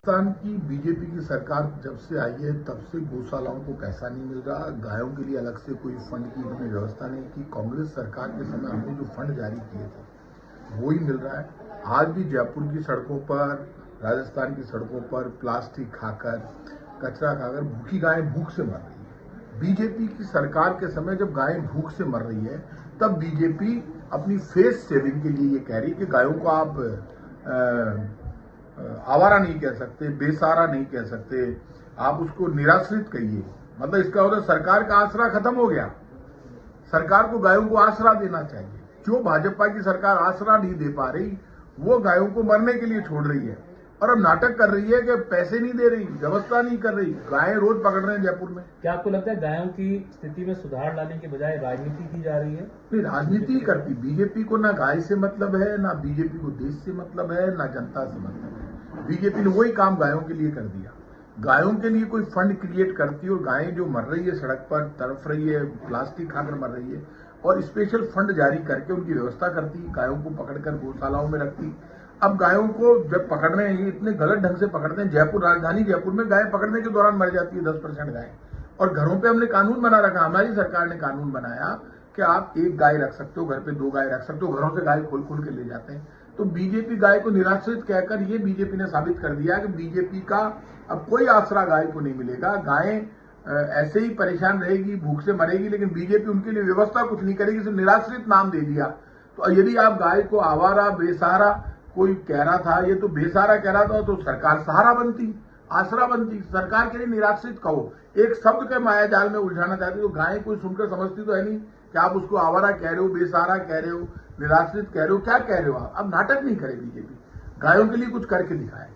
राजस्थान की बीजेपी की सरकार जब से आई है तब से गौशालाओं को पैसा नहीं मिल रहा। गायों के लिए अलग से कोई फंड की इन्होंने व्यवस्था नहीं की। कांग्रेस सरकार के समय हमने जो फंड जारी किए थे वो ही मिल रहा है। आज भी जयपुर की सड़कों पर, राजस्थान की सड़कों पर प्लास्टिक खाकर, कचरा खाकर भूखी गायें भूख से मर रही है। बीजेपी की सरकार के समय जब गायें भूख से मर रही है तब बीजेपी अपनी फेस सेविंग के लिए ये कह रही है कि गायों को आप आवारा नहीं कह सकते, बेसहारा नहीं कह सकते, आप उसको निराश्रित कहिए। मतलब इसका मतलब सरकार का आसरा खत्म हो गया। सरकार को गायों को आसरा देना चाहिए। जो भाजपा की सरकार आसरा नहीं दे पा रही वो गायों को मरने के लिए छोड़ रही है और अब नाटक कर रही है कि पैसे नहीं दे रही, व्यवस्था नहीं कर रही। गायें रोज पकड़ रहे हैं जयपुर में। क्या आपको लगता है गायों की स्थिति में सुधार लाने के बजाय राजनीति की जा रही है? नहीं, राजनीति ही करती। बीजेपी को ना गाय से मतलब है, ना बीजेपी को देश से मतलब है, ना जनता से मतलब है। बीजेपी ने वही काम गायों के लिए कर दिया। गायों के लिए कोई फंड क्रिएट करती और गायें जो मर रही है, सड़क पर तड़फ रही है, प्लास्टिक खाकर मर रही है, और स्पेशल फंड जारी करके उनकी व्यवस्था करती, गायों को पकड़कर गौशालाओं में रखती। अब गायों को जब पकड़ रहे हैं, इतने गलत ढंग से पकड़ते हैं। जयपुर, राजधानी जयपुर में गाय पकड़ने के दौरान मर जाती है 10% गाय। और घरों पे हमने कानून बना रखा, हमारी सरकार ने कानून बनाया कि आप एक गाय रख सकते हो, घर पे 2 गाय रख सकते हो। घरों से गाय खोल खोल के ले जाते हैं। तो बीजेपी गाय को निराश्रित कहकर ये बीजेपी ने साबित कर दिया कि बीजेपी का अब कोई आसरा गाय को नहीं मिलेगा। गायें ऐसे ही परेशान रहेगी, भूख से मरेगी, लेकिन बीजेपी उनके लिए व्यवस्था कुछ नहीं करेगी, सिर्फ निराश्रित नाम दे दिया। तो यदि आप गाय को आवारा, बेसहारा कोई कह रहा था, ये तो बेसहारा कह रहा था, तो सरकार सहारा बनती, आसरा बनती। सरकार के लिए निराश्रित कहो, एक शब्द के माया जाल में उलझाना चाहती, तो गाय कोई सुनकर समझती तो है नहीं कि आप उसको आवारा कह रहे हो, बेसहारा कह रहे हो, निराश्रित कह रहे हो, क्या कह रहे हो आप? अब नाटक नहीं करे बीजेपी, गायों के लिए कुछ करके दिखाए।